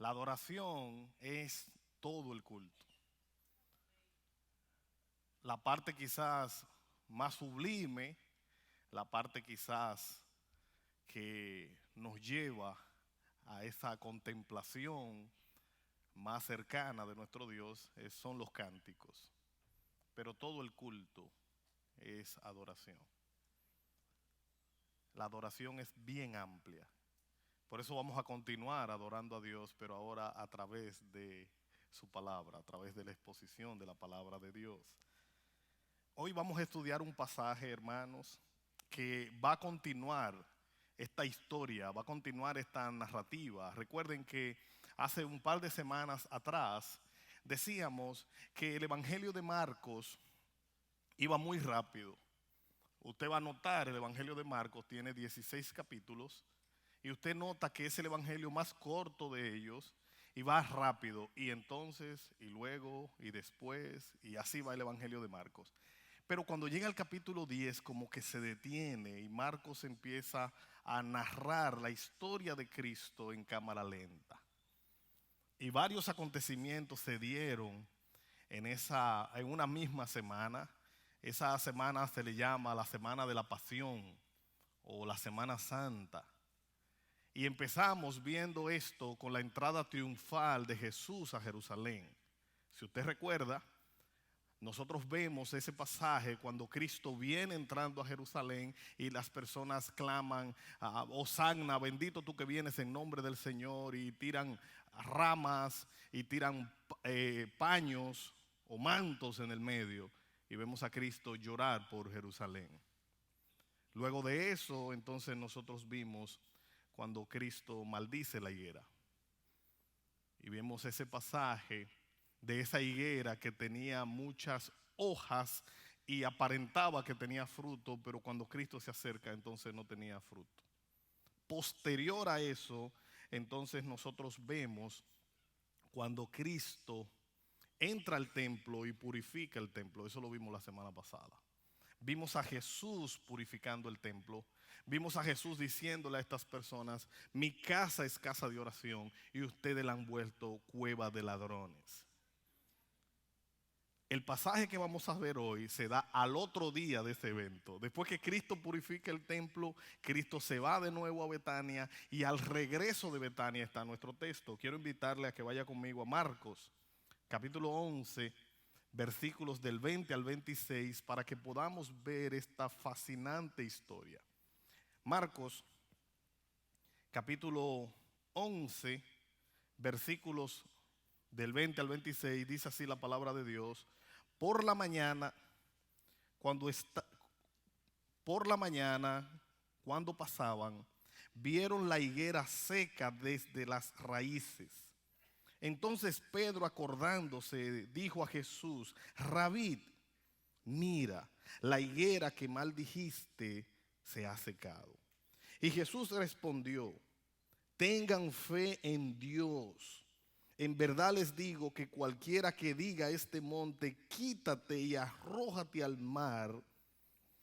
La adoración es todo el culto. La parte quizás más sublime, la parte quizás que nos lleva a esa contemplación más cercana de nuestro Dios son los cánticos. Pero todo el culto es adoración. La adoración es bien amplia. Por eso vamos a continuar adorando a Dios, pero ahora a través de su palabra, a través de la exposición de la palabra de Dios. Hoy vamos a estudiar un pasaje, hermanos, que va a continuar esta historia, va a continuar esta narrativa. Recuerden que hace un par de semanas atrás decíamos que el Evangelio de Marcos iba muy rápido. Usted va a notar, el Evangelio de Marcos tiene 16 capítulos y usted nota que es el Evangelio más corto de ellos y va rápido. Y entonces, y luego, y después, y así va el Evangelio de Marcos. Pero cuando llega al capítulo 10 como que se detiene y Marcos empieza a narrar la historia de Cristo en cámara lenta. Y varios acontecimientos se dieron en una misma semana. Esa semana se le llama la Semana de la Pasión o la Semana Santa. Y empezamos viendo esto con la entrada triunfal de Jesús a Jerusalén. Si usted recuerda, nosotros vemos ese pasaje cuando Cristo viene entrando a Jerusalén y las personas claman, Hosanna, bendito tú que vienes en nombre del Señor, y tiran ramas y tiran paños o mantos en el medio, y vemos a Cristo llorar por Jerusalén. Luego de eso, entonces nosotros vimos cuando Cristo maldice la higuera. Y vemos ese pasaje de esa higuera que tenía muchas hojas y aparentaba que tenía fruto, pero cuando Cristo se acerca, entonces no tenía fruto. Posterior a eso, entonces nosotros vemos cuando Cristo entra al templo y purifica el templo. Eso lo vimos la semana pasada. Vimos a Jesús purificando el templo. Vimos a Jesús diciéndole a estas personas: mi casa es casa de oración y ustedes la han vuelto cueva de ladrones. El pasaje que vamos a ver hoy se da al otro día de ese evento. Después que Cristo purifica el templo, Cristo se va de nuevo a Betania y al regreso de Betania está nuestro texto. Quiero invitarle a que vaya conmigo a Marcos, capítulo 11, versículos del 20 al 26, para que podamos ver esta fascinante historia. Marcos, capítulo 11, versículos del 20 al 26, dice así la palabra de Dios. Por la mañana, por la mañana, cuando pasaban, vieron la higuera seca desde las raíces. Entonces Pedro, acordándose, dijo a Jesús: Rabí, mira, la higuera que maldijiste se ha secado. Y Jesús respondió: tengan fe en Dios. En verdad les digo que cualquiera que diga a este monte, quítate y arrójate al mar,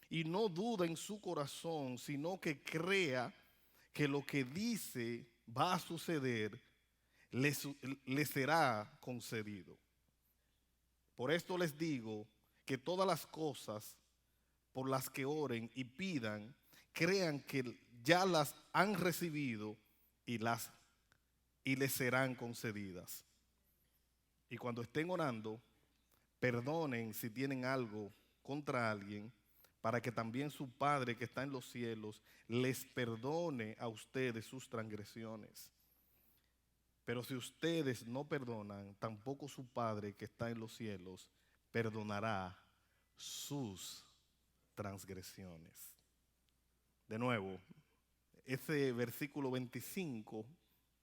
y no duda en su corazón, sino que crea que lo que dice va a suceder, le será concedido. Por esto les digo que todas las cosas por las que oren y pidan, crean que ya las han recibido y les serán concedidas. Y cuando estén orando, perdonen si tienen algo contra alguien, para que también su Padre que está en los cielos les perdone a ustedes sus transgresiones. Pero si ustedes no perdonan, tampoco su Padre que está en los cielos perdonará sus transgresiones. De nuevo, ese versículo 25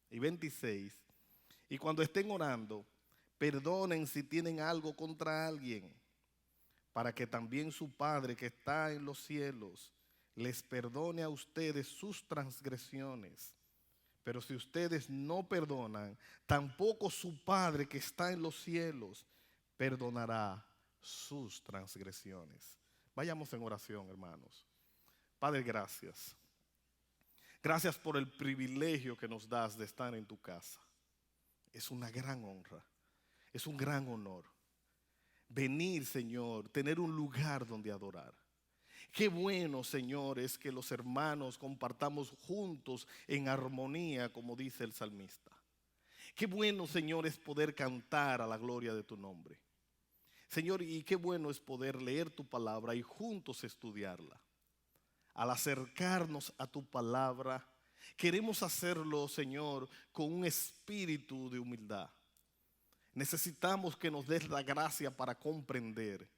y 26. Y cuando estén orando, perdonen si tienen algo contra alguien, para que también su Padre que está en los cielos les perdone a ustedes sus transgresiones. Pero si ustedes no perdonan, tampoco su Padre que está en los cielos perdonará sus transgresiones. Vayamos en oración, hermanos. Padre, gracias. Gracias por el privilegio que nos das de estar en tu casa. Es una gran honra, es un gran honor. Venir, Señor, tener un lugar donde adorar. Qué bueno, Señor, es que los hermanos compartamos juntos en armonía, como dice el salmista. Qué bueno, Señor, es poder cantar a la gloria de tu nombre. Señor, y qué bueno es poder leer tu palabra y juntos estudiarla. Al acercarnos a tu palabra, queremos hacerlo, Señor, con un espíritu de humildad. Necesitamos que nos des la gracia para comprender,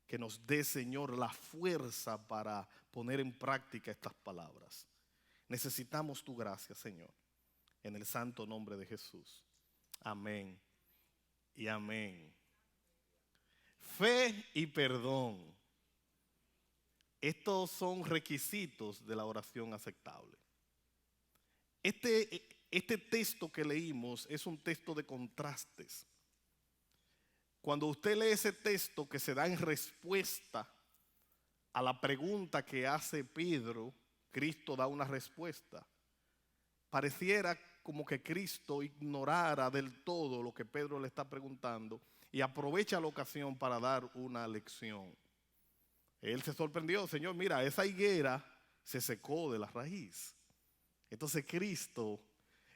que nos dé, Señor, la fuerza para poner en práctica estas palabras. Necesitamos tu gracia, Señor, en el santo nombre de Jesús. Amén y amén. Fe y perdón. Estos son requisitos de la oración aceptable. Este texto que leímos es un texto de contrastes. Cuando usted lee ese texto que se da en respuesta a la pregunta que hace Pedro, Cristo da una respuesta. Pareciera como que Cristo ignorara del todo lo que Pedro le está preguntando y aprovecha la ocasión para dar una lección. Él se sorprendió, Señor, mira, esa higuera se secó de la raíz. Entonces Cristo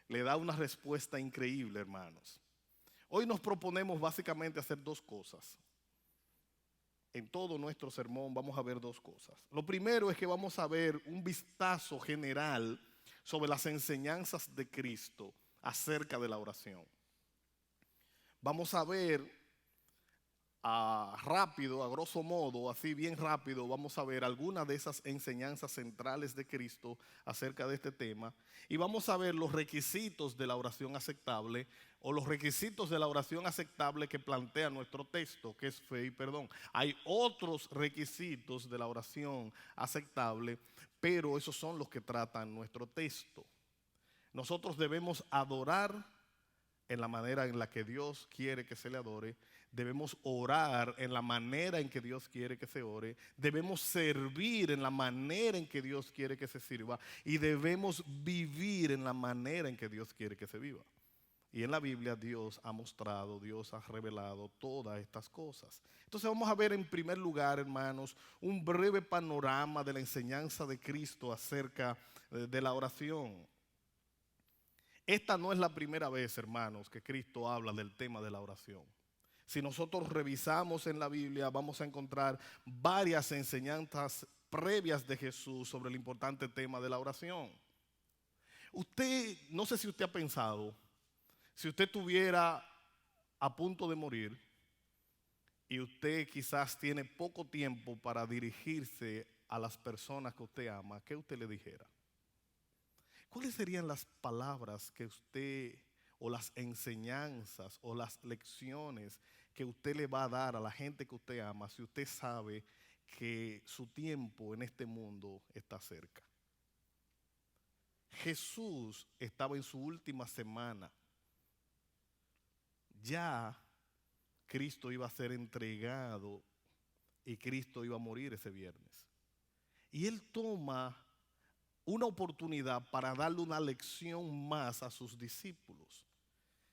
le da una respuesta increíble, hermanos. Hoy nos proponemos básicamente hacer dos cosas. En todo nuestro sermón vamos a ver dos cosas. Lo primero es que vamos a ver un vistazo general sobre las enseñanzas de Cristo acerca de la oración. Vamos a ver rápido, a grosso modo, así bien rápido, vamos a ver algunas de esas enseñanzas centrales de Cristo acerca de este tema. Y vamos a ver los requisitos de la oración aceptable o los requisitos de la oración aceptable que plantea nuestro texto, que es fe y perdón. Hay otros requisitos de la oración aceptable, pero esos son los que tratan nuestro texto. Nosotros debemos adorar en la manera en la que Dios quiere que se le adore. Debemos orar en la manera en que Dios quiere que se ore. Debemos servir en la manera en que Dios quiere que se sirva. Y debemos vivir en la manera en que Dios quiere que se viva. Y en la Biblia Dios ha mostrado, Dios ha revelado todas estas cosas. Entonces vamos a ver en primer lugar, hermanos, un breve panorama de la enseñanza de Cristo acerca de la oración. Esta no es la primera vez, hermanos, que Cristo habla del tema de la oración. Si nosotros revisamos en la Biblia, vamos a encontrar varias enseñanzas previas de Jesús sobre el importante tema de la oración. Usted, no sé si usted ha pensado, si usted estuviera a punto de morir y usted quizás tiene poco tiempo para dirigirse a las personas que usted ama, ¿qué usted le dijera? ¿Cuáles serían las palabras que usted, o las enseñanzas, o las lecciones que usted le va a dar a la gente que usted ama si usted sabe que su tiempo en este mundo está cerca? Jesús estaba en su última semana. Ya Cristo iba a ser entregado y Cristo iba a morir ese viernes. Y Él toma una oportunidad para darle una lección más a sus discípulos.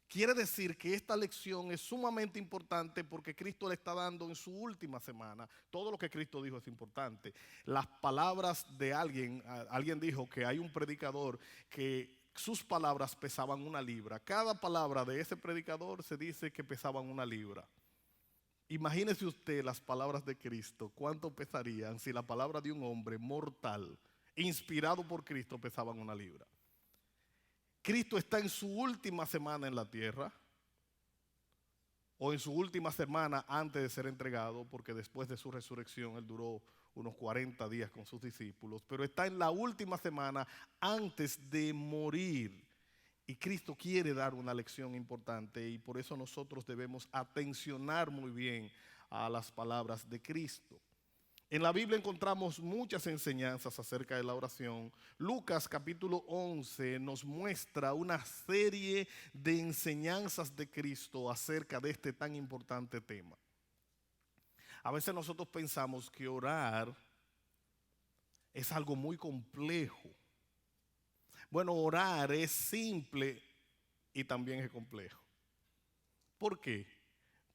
Quiere decir que esta lección es sumamente importante porque Cristo le está dando en su última semana. Todo lo que Cristo dijo es importante. Las palabras de alguien dijo que hay un predicador que sus palabras pesaban 1 libra. Cada palabra de ese predicador se dice que pesaban 1 libra. Imagínese usted las palabras de Cristo, cuánto pesarían si la palabra de un hombre mortal inspirado por Cristo pesaban 1 libra. Cristo está en su última semana en la tierra, o en su última semana antes de ser entregado, porque después de su resurrección Él duró unos 40 días con sus discípulos, pero está en la última semana antes de morir. Y Cristo quiere dar una lección importante y por eso nosotros debemos atencionar muy bien a las palabras de Cristo. En la Biblia encontramos muchas enseñanzas acerca de la oración. Lucas capítulo 11 nos muestra una serie de enseñanzas de Cristo acerca de este tan importante tema. A veces nosotros pensamos que orar es algo muy complejo. Bueno, orar es simple y también es complejo. ¿Por qué?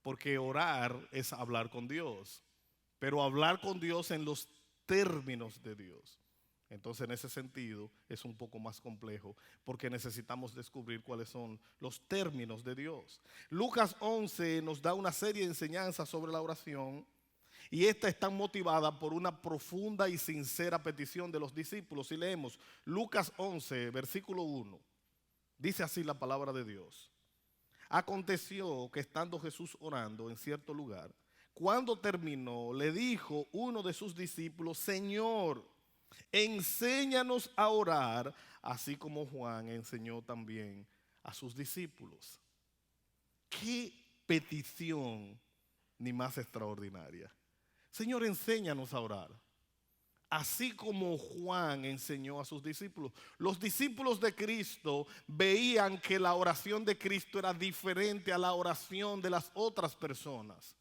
Porque orar es hablar con Dios, pero hablar con Dios en los términos de Dios. Entonces, en ese sentido, es un poco más complejo porque necesitamos descubrir cuáles son los términos de Dios. Lucas 11 nos da una serie de enseñanzas sobre la oración y esta está motivada por una profunda y sincera petición de los discípulos. Y leemos Lucas 11, versículo 1. Dice así la palabra de Dios. Aconteció que estando Jesús orando en cierto lugar, cuando terminó, le dijo uno de sus discípulos: Señor, enséñanos a orar, así como Juan enseñó también a sus discípulos. Qué petición ni más extraordinaria. Señor, enséñanos a orar, así como Juan enseñó a sus discípulos. Los discípulos de Cristo veían que la oración de Cristo era diferente a la oración de las otras personas.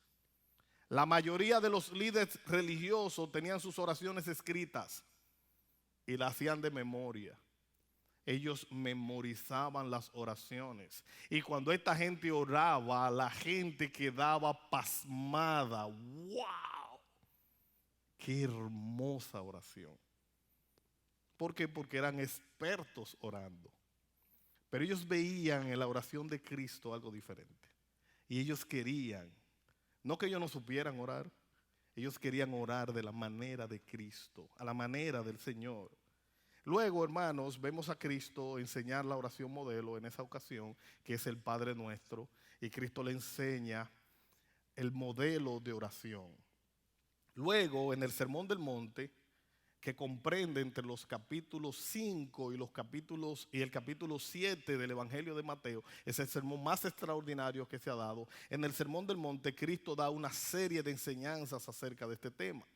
La mayoría de los líderes religiosos tenían sus oraciones escritas y las hacían de memoria. Ellos memorizaban las oraciones. Y cuando esta gente oraba, la gente quedaba pasmada. ¡Wow! ¡Qué hermosa oración! ¿Por qué? Porque eran expertos orando. Pero ellos veían en la oración de Cristo algo diferente. Y ellos querían, no que ellos no supieran orar, ellos querían orar de la manera de Cristo, a la manera del Señor. Luego, hermanos, vemos a Cristo enseñar la oración modelo en esa ocasión, que es el Padre Nuestro, y Cristo le enseña el modelo de oración. Luego, en el Sermón del Monte, que comprende entre los capítulos 5 y el capítulo 7 del Evangelio de Mateo, es el sermón más extraordinario que se ha dado. En el Sermón del Monte, Cristo da una serie de enseñanzas acerca de este tema.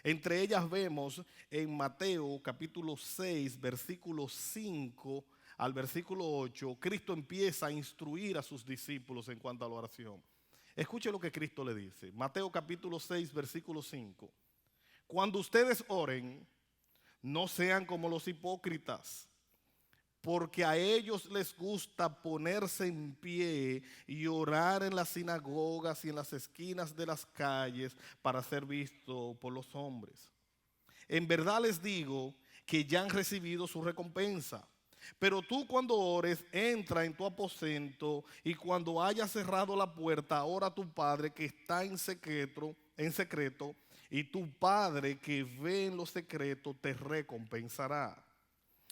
Entre ellas vemos en Mateo capítulo 6, versículo 5 al versículo 8, Cristo empieza a instruir a sus discípulos en cuanto a la oración. Escuche lo que Cristo le dice. Mateo capítulo 6, versículo 5. Cuando ustedes oren, no sean como los hipócritas, porque a ellos les gusta ponerse en pie y orar en las sinagogas y en las esquinas de las calles para ser visto por los hombres. En verdad les digo que ya han recibido su recompensa. Pero tú, cuando ores, entra en tu aposento, y cuando hayas cerrado la puerta, ora a tu Padre que está en secreto, y tu Padre que ve en lo secreto te recompensará.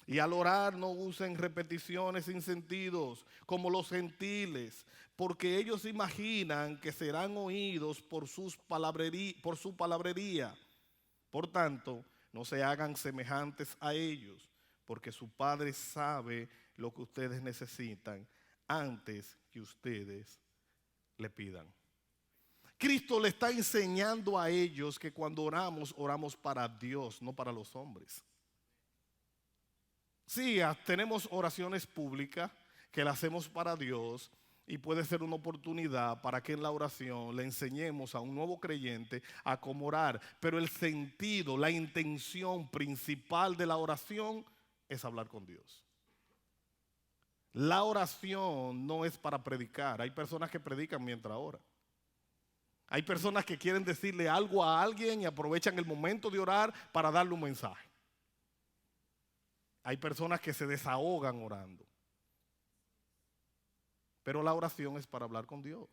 Y al orar no usen repeticiones sin sentidos como los gentiles, porque ellos imaginan que serán oídos por su palabrería. Por tanto, no se hagan semejantes a ellos, porque su Padre sabe lo que ustedes necesitan antes que ustedes le pidan. Cristo le está enseñando a ellos que cuando oramos, oramos para Dios, no para los hombres. Sí, tenemos oraciones públicas que las hacemos para Dios, y puede ser una oportunidad para que en la oración le enseñemos a un nuevo creyente a cómo orar. Pero el sentido, la intención principal de la oración es hablar con Dios. La oración no es para predicar. Hay personas que predican mientras oran. Hay personas que quieren decirle algo a alguien y aprovechan el momento de orar para darle un mensaje. Hay personas que se desahogan orando. Pero la oración es para hablar con Dios.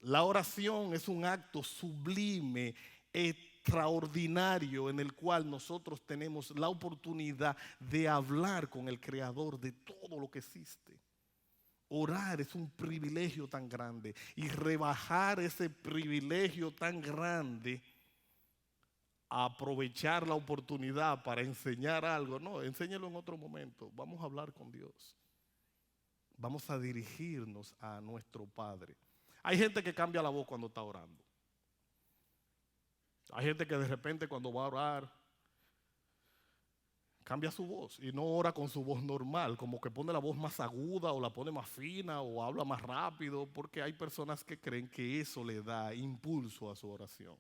La oración es un acto sublime, extraordinario, en el cual nosotros tenemos la oportunidad de hablar con el Creador de todo lo que existe. Orar es un privilegio tan grande, y rebajar ese privilegio tan grande a aprovechar la oportunidad para enseñar algo, no, enséñelo en otro momento. Vamos a hablar con Dios. Vamos a dirigirnos a nuestro Padre. Hay gente que cambia la voz cuando está orando. Hay gente que de repente cuando va a orar cambia su voz y no ora con su voz normal, como que pone la voz más aguda o la pone más fina o habla más rápido, porque hay personas que creen que eso le da impulso a su oración.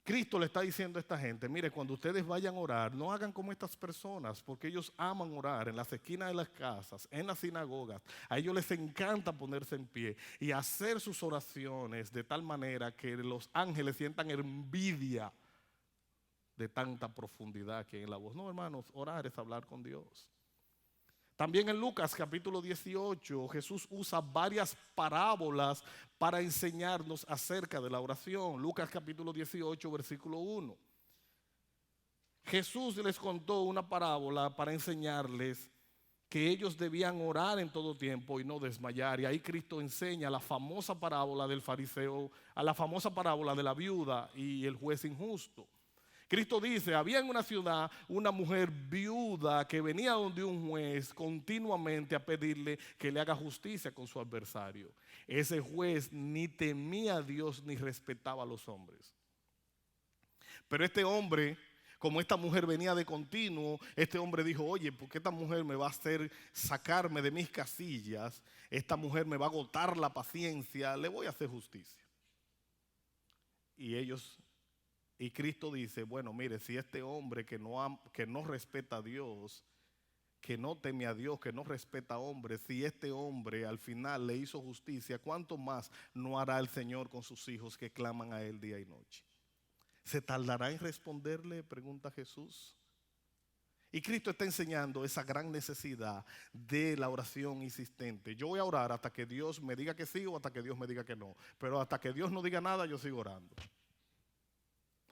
Cristo le está diciendo a esta gente, mire, cuando ustedes vayan a orar, no hagan como estas personas, porque ellos aman orar en las esquinas de las casas, en las sinagogas. A ellos les encanta ponerse en pie y hacer sus oraciones de tal manera que los ángeles sientan envidia de tanta profundidad que hay en la voz. No, hermanos, orar es hablar con Dios. También en Lucas capítulo 18, Jesús usa varias parábolas para enseñarnos acerca de la oración. Lucas capítulo 18, versículo 1. Jesús les contó una parábola para enseñarles que ellos debían orar en todo tiempo y no desmayar. Y ahí Cristo enseña la famosa parábola del fariseo, a la famosa parábola de la viuda y el juez injusto. Cristo dice, había en una ciudad una mujer viuda que venía donde un juez continuamente a pedirle que le haga justicia con su adversario. Ese juez ni temía a Dios ni respetaba a los hombres. Pero este hombre, como esta mujer venía de continuo, este hombre dijo, oye, ¿por qué esta mujer me va a hacer sacarme de mis casillas? Esta mujer me va a agotar la paciencia, le voy a hacer justicia. Y Cristo dice, bueno, mire, si este hombre que no respeta a Dios, que no teme a Dios, que no respeta a hombres, si este hombre al final le hizo justicia, ¿cuánto más no hará el Señor con sus hijos que claman a Él día y noche? ¿Se tardará en responderle? Pregunta Jesús. Y Cristo está enseñando esa gran necesidad de la oración insistente. Yo voy a orar hasta que Dios me diga que sí o hasta que Dios me diga que no. Pero hasta que Dios no diga nada, yo sigo orando.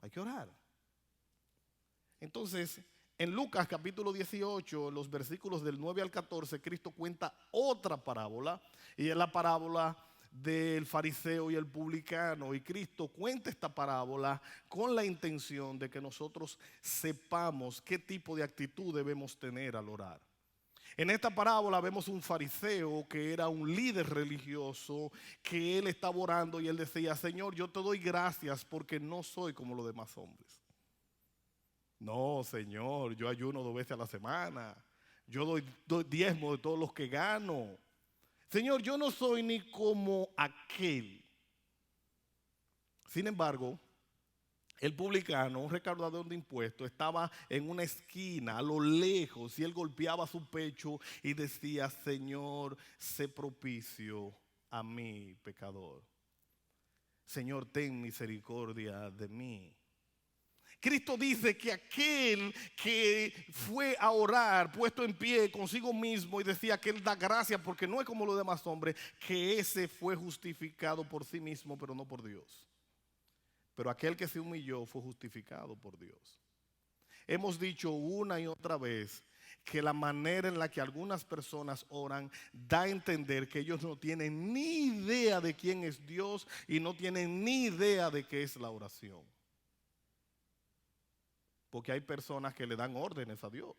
Hay que orar. Entonces, en Lucas capítulo 18, los versículos del 9 al 14, Cristo cuenta otra parábola, y es la parábola del fariseo y el publicano. Y Cristo cuenta esta parábola con la intención de que nosotros sepamos qué tipo de actitud debemos tener al orar. En esta parábola vemos un fariseo que era un líder religioso, que él estaba orando y él decía, Señor, yo te doy gracias porque no soy como los demás hombres. No, Señor, yo ayuno 2 veces a la semana, yo doy diezmo de todos los que gano. Señor, yo no soy ni como aquel. Sin embargo, el publicano, un recaudador de impuestos, estaba en una esquina a lo lejos y él golpeaba su pecho y decía, Señor, sé propicio a mí, pecador. Señor, ten misericordia de mí. Cristo dice que aquel que fue a orar puesto en pie consigo mismo y decía que él da gracias porque no es como los demás hombres, que ese fue justificado por sí mismo pero no por Dios. Pero aquel que se humilló fue justificado por Dios. Hemos dicho una y otra vez que la manera en la que algunas personas oran da a entender que ellos no tienen ni idea de quién es Dios y no tienen ni idea de qué es la oración. Porque hay personas que le dan órdenes a Dios.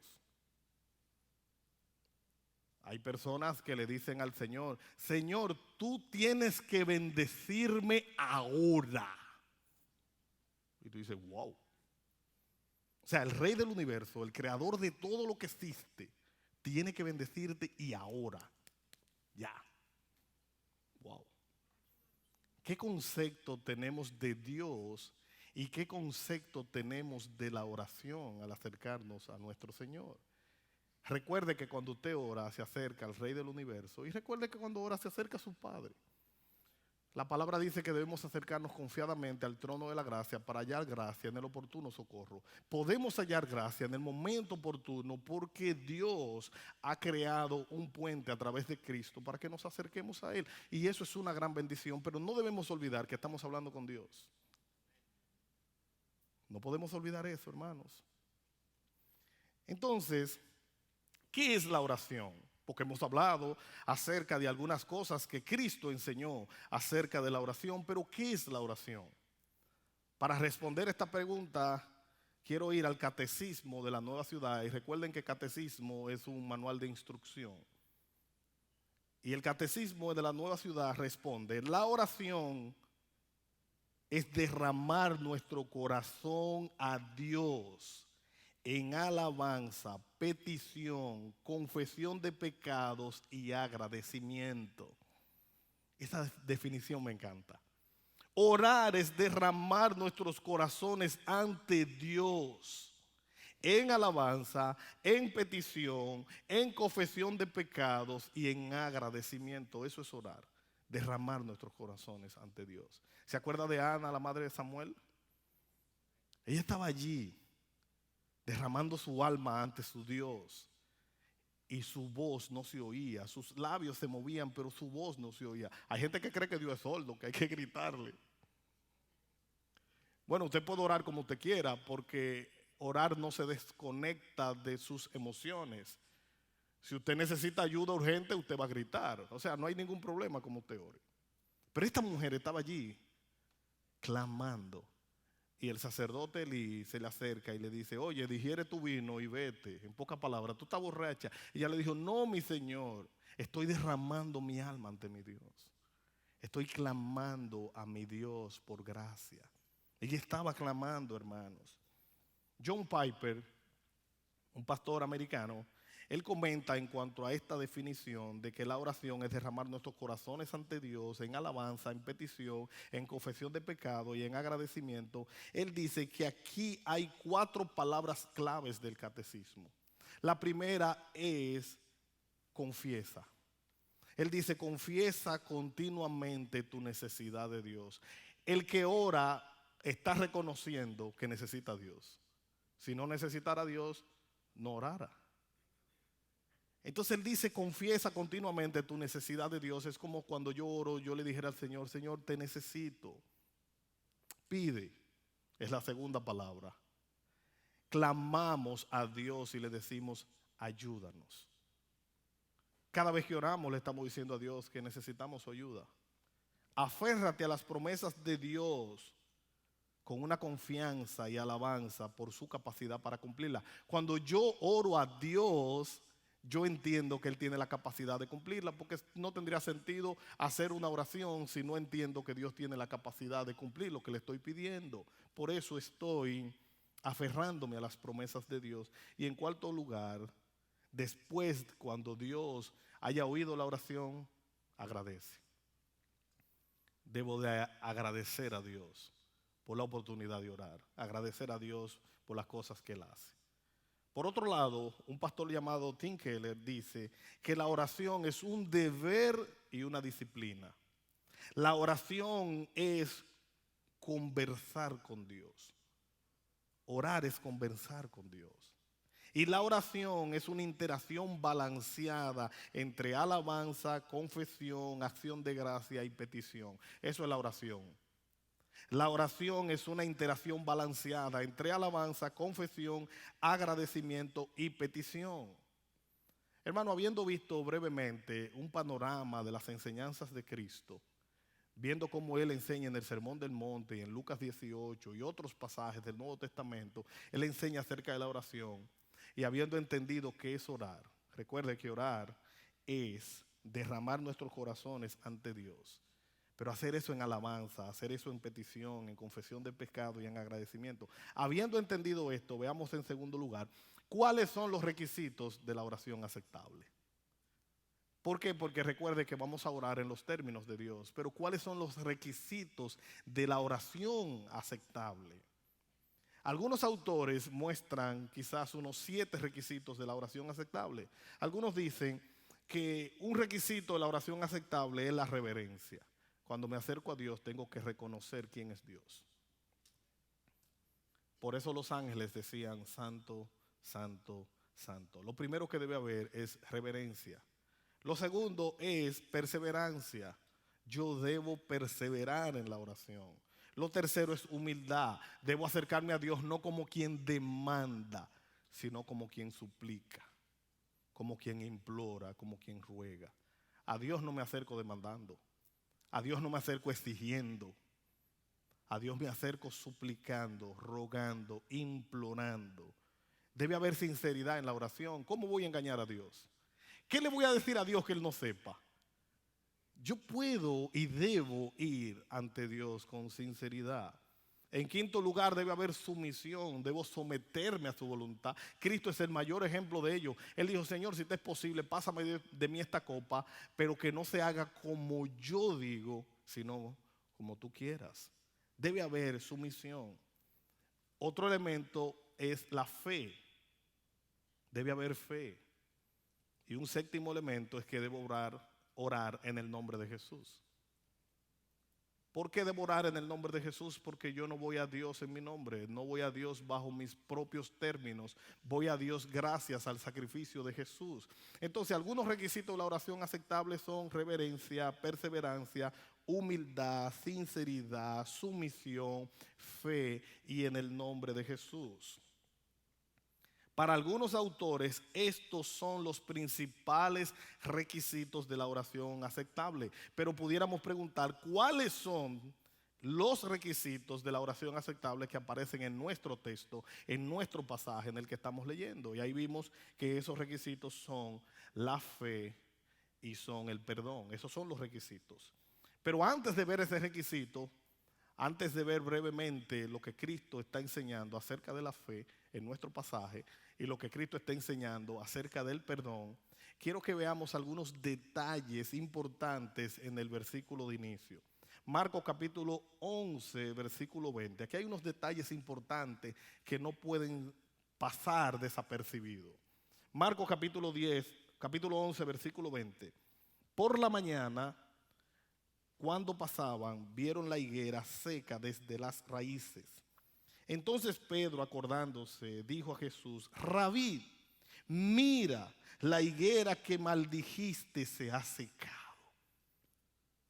Hay personas que le dicen al Señor, Señor, tú tienes que bendecirme ahora. Y tú dices, wow. O sea, el rey del universo, el creador de todo lo que existe, tiene que bendecirte y ahora. Ya. Wow. ¿Qué concepto tenemos de Dios y qué concepto tenemos de la oración al acercarnos a nuestro Señor? Recuerde que cuando usted ora se acerca al Rey del universo y recuerde que cuando ora se acerca a su Padre. La palabra dice que debemos acercarnos confiadamente al trono de la gracia para hallar gracia en el oportuno socorro. Podemos hallar gracia en el momento oportuno porque Dios ha creado un puente a través de Cristo para que nos acerquemos a Él. Y eso es una gran bendición, pero no debemos olvidar que estamos hablando con Dios. No podemos olvidar eso, hermanos. Entonces, ¿qué es la oración? Porque hemos hablado acerca de algunas cosas que Cristo enseñó acerca de la oración, pero ¿qué es la oración? Para responder esta pregunta, quiero ir al Catecismo de la Nueva Ciudad y recuerden que Catecismo es un manual de instrucción. Y el Catecismo de la Nueva Ciudad responde, la oración es derramar nuestro corazón a Dios en alabanza, petición, confesión de pecados y agradecimiento. Esa definición me encanta. Orar es derramar nuestros corazones ante Dios en alabanza, en petición, en confesión de pecados y en agradecimiento. Eso es orar, derramar nuestros corazones ante Dios. ¿Se acuerda de Ana, la madre de Samuel? Ella estaba allí derramando su alma ante su Dios y su voz no se oía. Sus labios se movían, pero su voz no se oía. Hay gente que cree que Dios es sordo, que hay que gritarle. Bueno, usted puede orar como usted quiera, porque orar no se desconecta de sus emociones. Si usted necesita ayuda urgente, usted va a gritar. O sea, no hay ningún problema como usted ore. Pero esta mujer estaba allí clamando. Y el sacerdote Elí se le acerca y le dice: oye, digiere tu vino y vete. En pocas palabras, tú estás borracha. Y ella le dijo: no, mi señor, estoy derramando mi alma ante mi Dios. Estoy clamando a mi Dios por gracia. Ella estaba clamando, hermanos. John Piper, un pastor americano, él comenta en cuanto a esta definición de que la oración es derramar nuestros corazones ante Dios en alabanza, en petición, en confesión de pecado y en agradecimiento. Él dice que aquí hay 4 palabras claves del catecismo. La primera es confiesa. Él dice: confiesa continuamente tu necesidad de Dios. El que ora está reconociendo que necesita a Dios. Si no necesitara a Dios, no orara. Entonces él dice: confiesa continuamente tu necesidad de Dios. Es como cuando yo oro, yo le dijera al Señor: Señor, te necesito. Pide, es la segunda palabra. Clamamos a Dios y le decimos: ayúdanos. Cada vez que oramos le estamos diciendo a Dios que necesitamos su ayuda. Aférrate a las promesas de Dios con una confianza y alabanza por su capacidad para cumplirla. Cuando yo oro a Dios, yo entiendo que Él tiene la capacidad de cumplirla, porque no tendría sentido hacer una oración si no entiendo que Dios tiene la capacidad de cumplir lo que le estoy pidiendo. Por eso estoy aferrándome a las promesas de Dios. Y en cuarto lugar, después, cuando Dios haya oído la oración, agradece. Debo de agradecer a Dios por la oportunidad de orar, agradecer a Dios por las cosas que Él hace. Por otro lado, un pastor llamado Tim Keller dice que la oración es un deber y una disciplina. La oración es conversar con Dios. Orar es conversar con Dios. Y la oración es una interacción balanceada entre alabanza, confesión, acción de gracia y petición. Eso es la oración. La oración es una interacción balanceada entre alabanza, confesión, agradecimiento y petición. Hermano, habiendo visto brevemente un panorama de las enseñanzas de Cristo, viendo cómo Él enseña en el Sermón del Monte y en Lucas 18 y otros pasajes del Nuevo Testamento, Él enseña acerca de la oración. Y habiendo entendido qué es orar, recuerde que orar es derramar nuestros corazones ante Dios. Pero hacer eso en alabanza, hacer eso en petición, en confesión de pecado y en agradecimiento. Habiendo entendido esto, veamos en segundo lugar, ¿cuáles son los requisitos de la oración aceptable? ¿Por qué? Porque recuerde que vamos a orar en los términos de Dios. Pero ¿cuáles son los requisitos de la oración aceptable? Algunos autores muestran quizás unos 7 requisitos de la oración aceptable. Algunos dicen que un requisito de la oración aceptable es la reverencia. Cuando me acerco a Dios tengo que reconocer quién es Dios. Por eso los ángeles decían: santo, santo, santo. Lo primero que debe haber es reverencia. Lo segundo es perseverancia. Yo debo perseverar en la oración. Lo tercero es humildad. Debo acercarme a Dios no como quien demanda, sino como quien suplica, como quien implora, como quien ruega. A Dios no me acerco demandando. A Dios no me acerco exigiendo. A Dios me acerco suplicando, rogando, implorando. Debe haber sinceridad en la oración. ¿Cómo voy a engañar a Dios? ¿Qué le voy a decir a Dios que Él no sepa? Yo puedo y debo ir ante Dios con sinceridad. En quinto lugar, debe haber sumisión. Debo someterme a su voluntad. Cristo es el mayor ejemplo de ello. Él dijo: Señor, si te es posible, pásame de mí esta copa, pero que no se haga como yo digo, sino como tú quieras. Debe haber sumisión. Otro elemento es la fe. Debe haber fe. Y un séptimo elemento es que debo orar en el nombre de Jesús. ¿Por qué debo orar en el nombre de Jesús? Porque yo no voy a Dios en mi nombre, no voy a Dios bajo mis propios términos, voy a Dios gracias al sacrificio de Jesús. Entonces, algunos requisitos de la oración aceptable son reverencia, perseverancia, humildad, sinceridad, sumisión, fe y en el nombre de Jesús. Para algunos autores, estos son los principales requisitos de la oración aceptable. Pero pudiéramos preguntar, ¿cuáles son los requisitos de la oración aceptable que aparecen en nuestro texto, en nuestro pasaje en el que estamos leyendo? Y ahí vimos que esos requisitos son la fe y son el perdón. Esos son los requisitos. Pero antes de ver ese requisito, antes de ver brevemente lo que Cristo está enseñando acerca de la fe en nuestro pasaje y lo que Cristo está enseñando acerca del perdón, quiero que veamos algunos detalles importantes en el versículo de inicio. Marcos capítulo 11, versículo 20. Aquí hay unos detalles importantes que no pueden pasar desapercibidos. Marcos capítulo 11, versículo 20. Por la mañana, cuando pasaban, vieron la higuera seca desde las raíces. Entonces Pedro, acordándose, dijo a Jesús: Rabí, mira, la higuera que maldijiste se ha secado.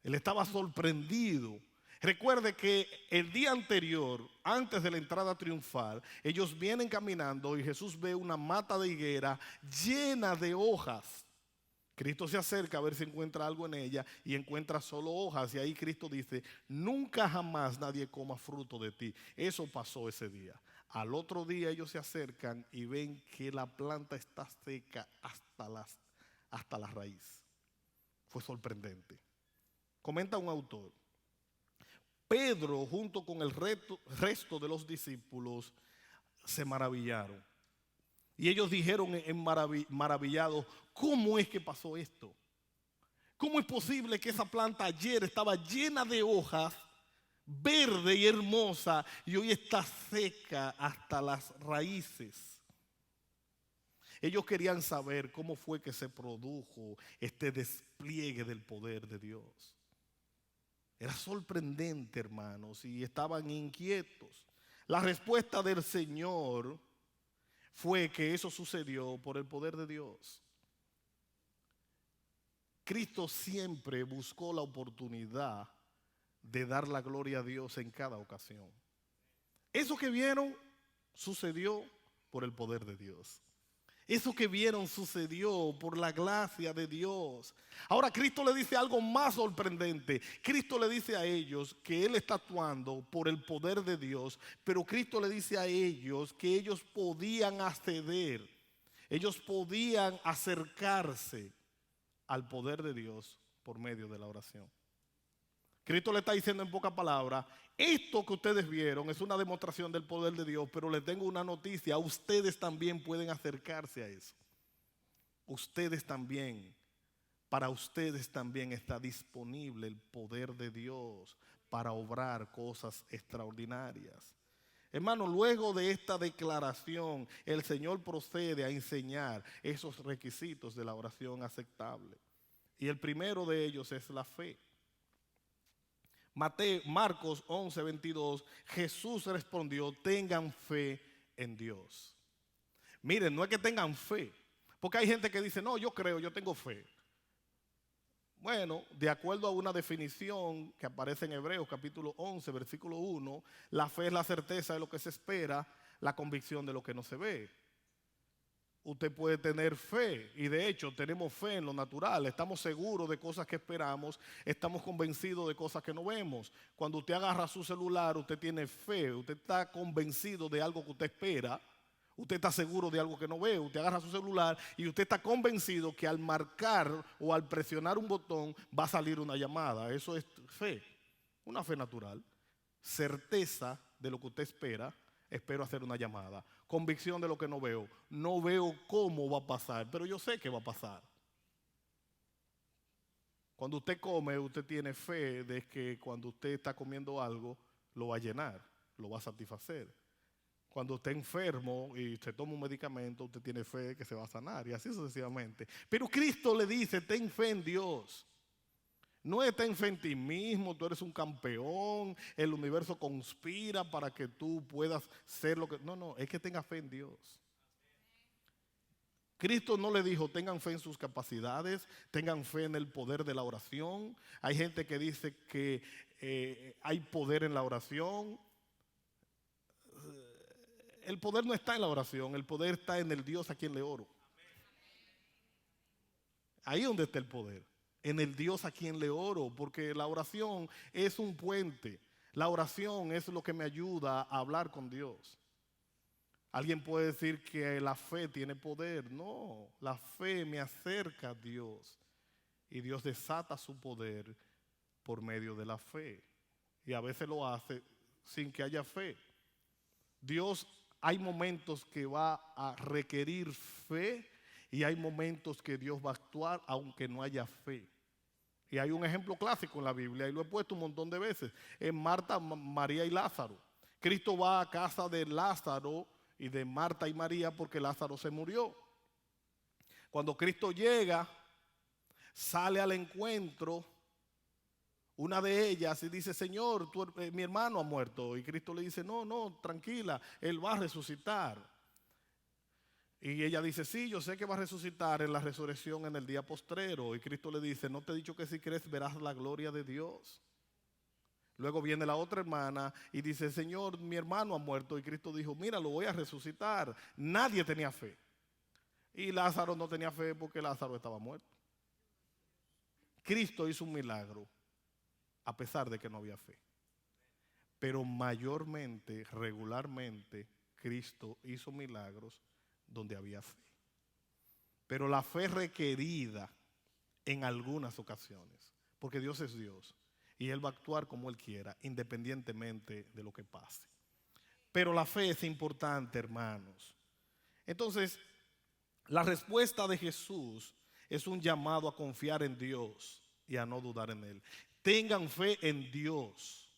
Él estaba sorprendido. Recuerde que el día anterior, antes de la entrada triunfal, ellos vienen caminando y Jesús ve una mata de higuera llena de hojas. Cristo se acerca a ver si encuentra algo en ella y encuentra solo hojas. Y ahí Cristo dice: nunca jamás nadie coma fruto de ti. Eso pasó ese día. Al otro día ellos se acercan y ven que la planta está seca hasta la raíz. Fue sorprendente. Comenta un autor: Pedro junto con el resto de los discípulos se maravillaron. Y ellos dijeron maravillados: ¿cómo es que pasó esto? ¿Cómo es posible que esa planta ayer estaba llena de hojas, verde y hermosa, y hoy está seca hasta las raíces? Ellos querían saber cómo fue que se produjo este despliegue del poder de Dios. Era sorprendente, hermanos, y estaban inquietos. La respuesta del Señor fue que eso sucedió por el poder de Dios. Cristo siempre buscó la oportunidad de dar la gloria a Dios en cada ocasión. Eso que vieron sucedió por el poder de Dios. Eso que vieron sucedió por la gracia de Dios. Ahora Cristo le dice algo más sorprendente. Cristo le dice a ellos que Él está actuando por el poder de Dios, pero Cristo le dice a ellos que ellos podían acceder, ellos podían acercarse al poder de Dios por medio de la oración. Cristo le está diciendo en pocas palabras: esto que ustedes vieron es una demostración del poder de Dios, pero les tengo una noticia: ustedes también pueden acercarse a eso. Ustedes también, para ustedes también está disponible el poder de Dios para obrar cosas extraordinarias. Hermano, luego de esta declaración, el Señor procede a enseñar esos requisitos de la oración aceptable. Y el primero de ellos es la fe. Marcos 11, 22, Jesús respondió: tengan fe en Dios. Miren, no es que tengan fe, porque hay gente que dice: no, yo creo, yo tengo fe. Bueno, de acuerdo a una definición que aparece en Hebreos capítulo 11, versículo 1, la fe es la certeza de lo que se espera, la convicción de lo que no se ve. Usted puede tener fe, y de hecho tenemos fe en lo natural. Estamos seguros de cosas que esperamos, estamos convencidos de cosas que no vemos. Cuando usted agarra su celular, usted tiene fe, usted está convencido de algo que usted espera, usted está seguro de algo que no ve. Usted agarra su celular y usted está convencido que al marcar o al presionar un botón va a salir una llamada. Eso es fe, una fe natural. Certeza de lo que usted espera. Espero hacer una llamada. Convicción de lo que no veo. No veo cómo va a pasar, pero yo sé que va a pasar. Cuando usted come, usted tiene fe de que cuando usted está comiendo algo, lo va a llenar, lo va a satisfacer. Cuando esté enfermo y se toma un medicamento, usted tiene fe que se va a sanar y así sucesivamente. Pero Cristo le dice, ten fe en Dios. No es ten fe en ti mismo, tú eres un campeón, el universo conspira para que tú puedas ser lo que... No, es que tenga fe en Dios. Cristo no le dijo, tengan fe en sus capacidades, tengan fe en el poder de la oración. Hay gente que dice que hay poder en la oración. El poder no está en la oración, el poder está en el Dios a quien le oro. Ahí es donde está el poder, en el Dios a quien le oro, porque la oración es un puente. La oración es lo que me ayuda a hablar con Dios. Alguien puede decir que la fe tiene poder. No, la fe me acerca a Dios y Dios desata su poder por medio de la fe. Y a veces lo hace sin que haya fe. Dios, hay momentos que va a requerir fe y hay momentos que Dios va a actuar aunque no haya fe. Y hay un ejemplo clásico en la Biblia y lo he puesto un montón de veces. En Marta, María y Lázaro. Cristo va a casa de Lázaro y de Marta y María porque Lázaro se murió. Cuando Cristo llega, sale al encuentro una de ellas y dice, Señor, mi hermano ha muerto. Y Cristo le dice, no, tranquila, él va a resucitar. Y ella dice, sí, yo sé que va a resucitar en la resurrección en el día postrero. Y Cristo le dice, no te he dicho que si crees verás la gloria de Dios. Luego viene la otra hermana y dice, Señor, mi hermano ha muerto. Y Cristo dijo, mira, lo voy a resucitar. Nadie tenía fe. Y Lázaro no tenía fe porque Lázaro estaba muerto. Cristo hizo un milagro a pesar de que no había fe. Pero mayormente, regularmente, Cristo hizo milagros donde había fe. Pero la fe requerida en algunas ocasiones, porque Dios es Dios y Él va a actuar como Él quiera, independientemente de lo que pase. Pero la fe es importante, hermanos. Entonces, la respuesta de Jesús es un llamado a confiar en Dios y a no dudar en Él. Tengan fe en Dios.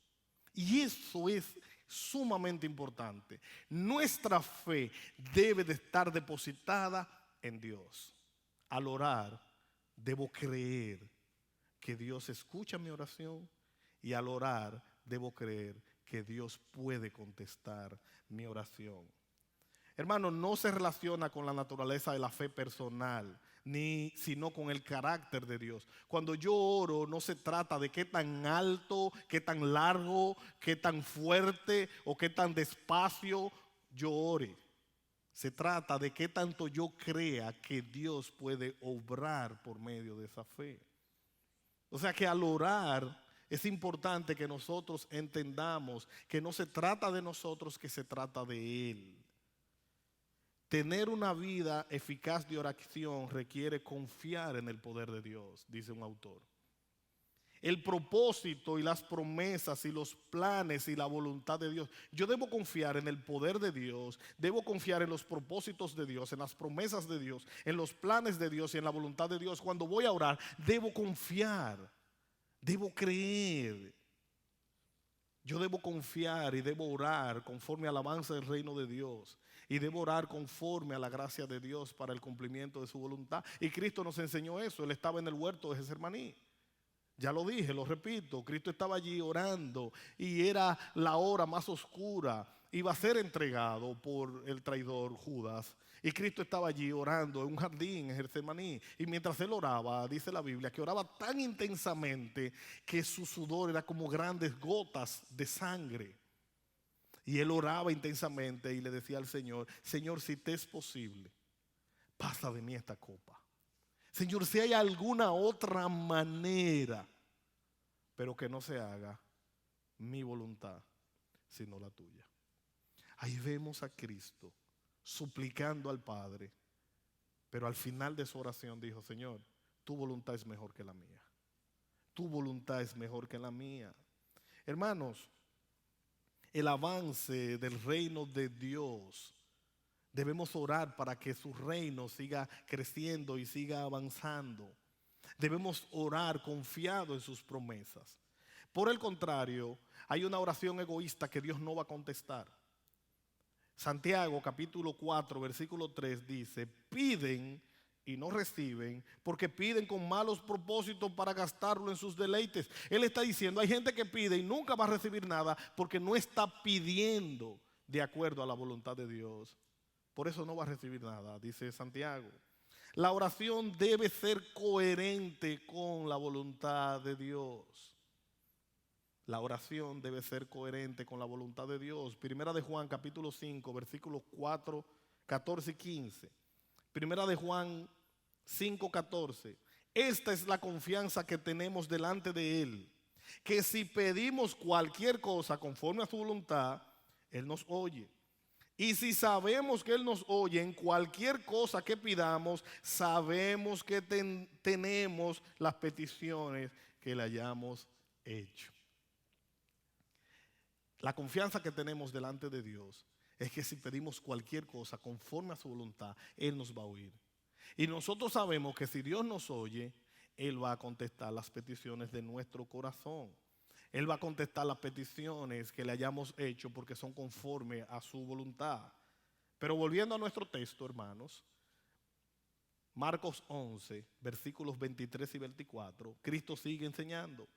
Y eso es sumamente importante. Nuestra fe debe de estar depositada en Dios. Al orar, debo creer que Dios escucha mi oración y al orar, debo creer que Dios puede contestar mi oración. Hermano, no se relaciona con la naturaleza de la fe personal, sino con el carácter de Dios. Cuando yo oro, no se trata de qué tan alto, qué tan largo, qué tan fuerte o qué tan despacio yo ore. Se trata de qué tanto yo crea que Dios puede obrar por medio de esa fe. O sea que al orar es importante que nosotros entendamos que no se trata de nosotros, que se trata de Él. Tener una vida eficaz de oración requiere confiar en el poder de Dios, dice un autor. El propósito y las promesas y los planes y la voluntad de Dios. Yo debo confiar en el poder de Dios, debo confiar en los propósitos de Dios, en las promesas de Dios, en los planes de Dios y en la voluntad de Dios. Cuando voy a orar, debo confiar, debo creer. Yo debo confiar y debo orar conforme al avance del reino de Dios. Y debo orar conforme a la gracia de Dios para el cumplimiento de su voluntad. Y Cristo nos enseñó eso. Él estaba en el huerto de Getsemaní. Ya lo dije, lo repito. Cristo estaba allí orando y era la hora más oscura. Iba a ser entregado por el traidor Judas. Y Cristo estaba allí orando en un jardín en Getsemaní. Y mientras él oraba, dice la Biblia, que oraba tan intensamente que su sudor era como grandes gotas de sangre. Y él oraba intensamente y le decía al Señor, Señor, si te es posible, pasa de mí esta copa. Señor, si hay alguna otra manera, pero que no se haga mi voluntad, sino la tuya. Ahí vemos a Cristo suplicando al Padre, pero al final de su oración dijo, Señor, tu voluntad es mejor que la mía. Tu voluntad es mejor que la mía. Hermanos, el avance del reino de Dios, debemos orar para que su reino siga creciendo y siga avanzando. Debemos orar confiado en sus promesas. Por el contrario, hay una oración egoísta que Dios no va a contestar. Santiago capítulo 4 versículo 3 dice: piden y no reciben porque piden con malos propósitos para gastarlo en sus deleites. Él está diciendo, hay gente que pide y nunca va a recibir nada porque no está pidiendo de acuerdo a la voluntad de Dios. Por eso no va a recibir nada, dice Santiago. La oración debe ser coherente con la voluntad de Dios. La oración debe ser coherente con la voluntad de Dios. Primera de Juan capítulo 5 versículos 4, 14 y 15. Primera de Juan 5, 14. Esta es la confianza que tenemos delante de Él, que si pedimos cualquier cosa conforme a su voluntad, Él nos oye. Y si sabemos que Él nos oye en cualquier cosa que pidamos, sabemos que tenemos las peticiones que le hayamos hecho. La confianza que tenemos delante de Dios es que si pedimos cualquier cosa conforme a su voluntad, Él nos va a oír. Y nosotros sabemos que si Dios nos oye, Él va a contestar las peticiones de nuestro corazón. Él va a contestar las peticiones que le hayamos hecho porque son conforme a su voluntad. Pero volviendo a nuestro texto, hermanos, Marcos 11, versículos 23 y 24, Cristo sigue enseñando.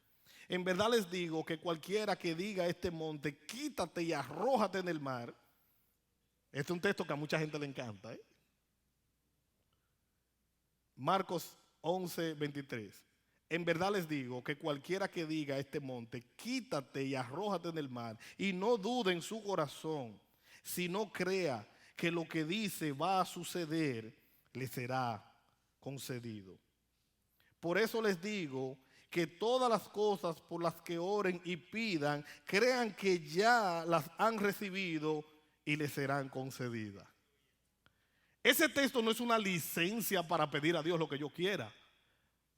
En verdad les digo que cualquiera que diga a este monte, quítate y arrójate en el mar. Este es un texto que a mucha gente le encanta, ¿eh? Marcos 11, 23. En verdad les digo que cualquiera que diga a este monte, quítate y arrójate en el mar, y no dude en su corazón, sino crea que lo que dice va a suceder, le será concedido. Por eso les digo que todas las cosas por las que oren y pidan, crean que ya las han recibido y les serán concedidas. Ese texto no es una licencia para pedir a Dios lo que yo quiera.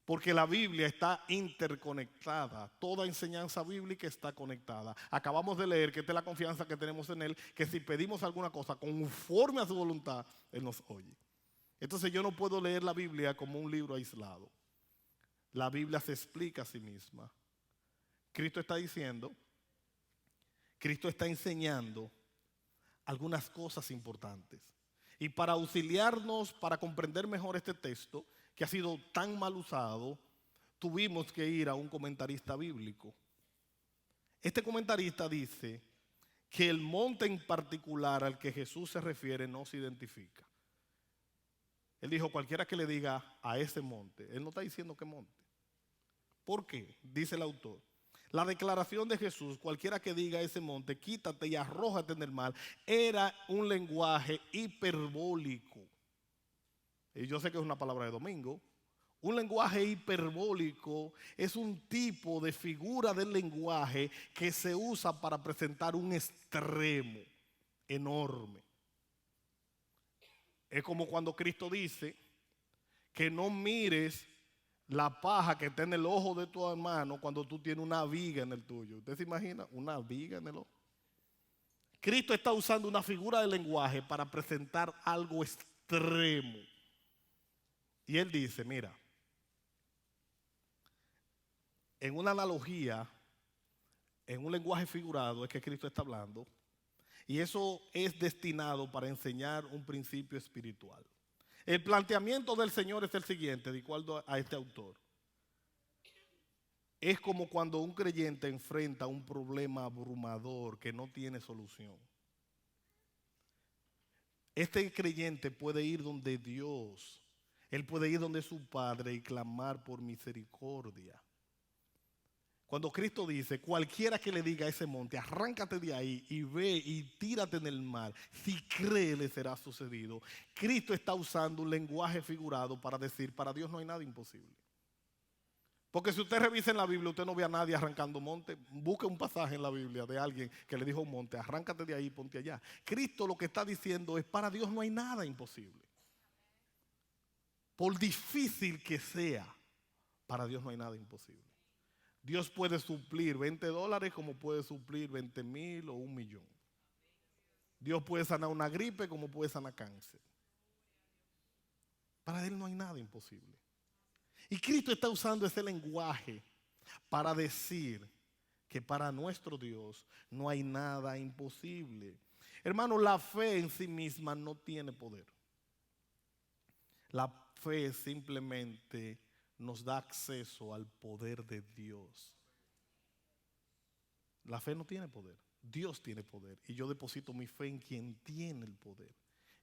Porque la Biblia está interconectada. Toda enseñanza bíblica está conectada. Acabamos de leer que esta es la confianza que tenemos en Él, que si pedimos alguna cosa conforme a su voluntad, Él nos oye. Entonces yo no puedo leer la Biblia como un libro aislado. La Biblia se explica a sí misma. Cristo está diciendo, Cristo está enseñando algunas cosas importantes. Y para auxiliarnos, para comprender mejor este texto, que ha sido tan mal usado, tuvimos que ir a un comentarista bíblico. Este comentarista dice que el monte en particular al que Jesús se refiere no se identifica. Él dijo, cualquiera que le diga a ese monte, él no está diciendo qué monte. ¿Por qué? Dice el autor. La declaración de Jesús, cualquiera que diga a ese monte, quítate y arrójate en el mar, era un lenguaje hiperbólico. Y yo sé que es una palabra de domingo. Un lenguaje hiperbólico es un tipo de figura del lenguaje que se usa para presentar un extremo enorme. Es como cuando Cristo dice que no mires la paja que está en el ojo de tu hermano cuando tú tienes una viga en el tuyo. ¿Usted se imagina una viga en el ojo? Cristo está usando una figura del lenguaje para presentar algo extremo. Y Él dice, mira, en una analogía, en un lenguaje figurado es que Cristo está hablando, y eso es destinado para enseñar un principio espiritual. El planteamiento del Señor es el siguiente, de acuerdo a este autor. Es como cuando un creyente enfrenta un problema abrumador que no tiene solución. Este creyente puede ir donde Dios, él puede ir donde su Padre y clamar por misericordia. Cuando Cristo dice, cualquiera que le diga a ese monte, arráncate de ahí y ve y tírate en el mar, si cree le será sucedido. Cristo está usando un lenguaje figurado para decir, para Dios no hay nada imposible. Porque si usted revisa en la Biblia, usted no ve a nadie arrancando monte. Busque un pasaje en la Biblia de alguien que le dijo a un monte, arráncate de ahí y ponte allá. Cristo lo que está diciendo es, para Dios no hay nada imposible. Por difícil que sea, para Dios no hay nada imposible. Dios puede suplir $20 como puede suplir 20,000 o 1,000,000. Dios puede sanar una gripe como puede sanar cáncer. Para Él no hay nada imposible. Y Cristo está usando ese lenguaje para decir que para nuestro Dios no hay nada imposible. Hermano, la fe en sí misma no tiene poder. La fe simplemente nos da acceso al poder de Dios. La fe no tiene poder. Dios tiene poder. Y yo deposito mi fe en quien tiene el poder.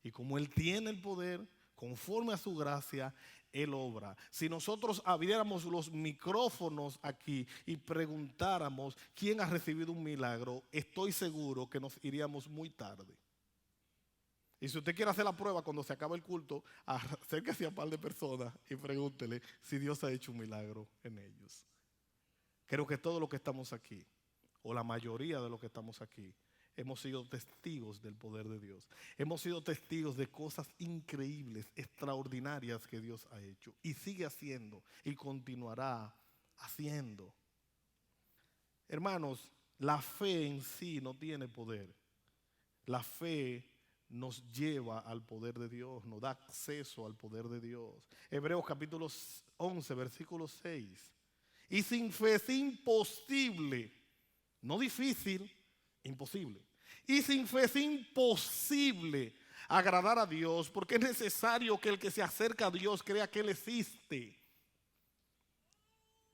Y como Él tiene el poder, conforme a su gracia, Él obra. Si nosotros abriéramos los micrófonos aquí y preguntáramos quién ha recibido un milagro, estoy seguro que nos iríamos muy tarde. Y si usted quiere hacer la prueba cuando se acabe el culto, acérquese a un par de personas y pregúntele si Dios ha hecho un milagro en ellos. Creo que todos los que estamos aquí, o la mayoría de los que estamos aquí, hemos sido testigos del poder de Dios. Hemos sido testigos de cosas increíbles, extraordinarias que Dios ha hecho. Y sigue haciendo y continuará haciendo. Hermanos, la fe en sí no tiene poder. La fe nos lleva al poder de Dios, nos da acceso al poder de Dios. Hebreos capítulo 11, versículo 6. Y sin fe es imposible, no difícil, imposible. Y sin fe es imposible agradar a Dios, porque es necesario que el que se acerca a Dios crea que Él existe.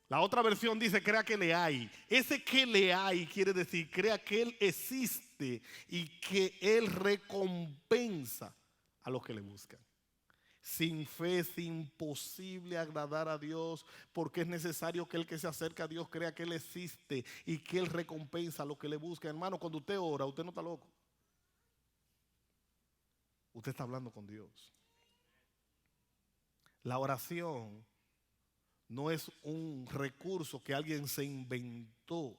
La otra versión dice crea que le hay. Ese que le hay quiere decir crea que Él existe y que Él recompensa a los que le buscan. Sin fe es imposible agradar a Dios, porque es necesario que el que se acerca a Dios crea que Él existe y que Él recompensa a los que le buscan. Hermano, cuando usted ora, usted no está loco. Usted está hablando con Dios. La oración no es un recurso que alguien se inventó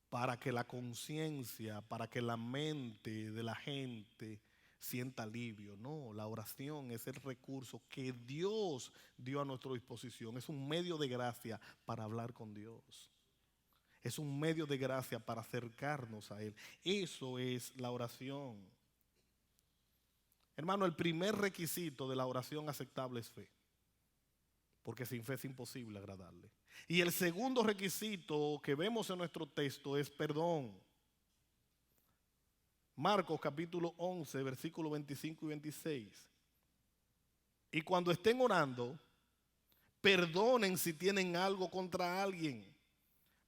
para que la conciencia, para que la mente de la gente sienta alivio. No, la oración es el recurso que Dios dio a nuestra disposición. Es un medio de gracia para hablar con Dios. Es un medio de gracia para acercarnos a Él. Eso es la oración. Hermano, el primer requisito de la oración aceptable es fe. Porque sin fe es imposible agradarle. Y el segundo requisito que vemos en nuestro texto es perdón. Marcos capítulo 11, versículos 25 y 26. Y cuando estén orando, perdonen si tienen algo contra alguien,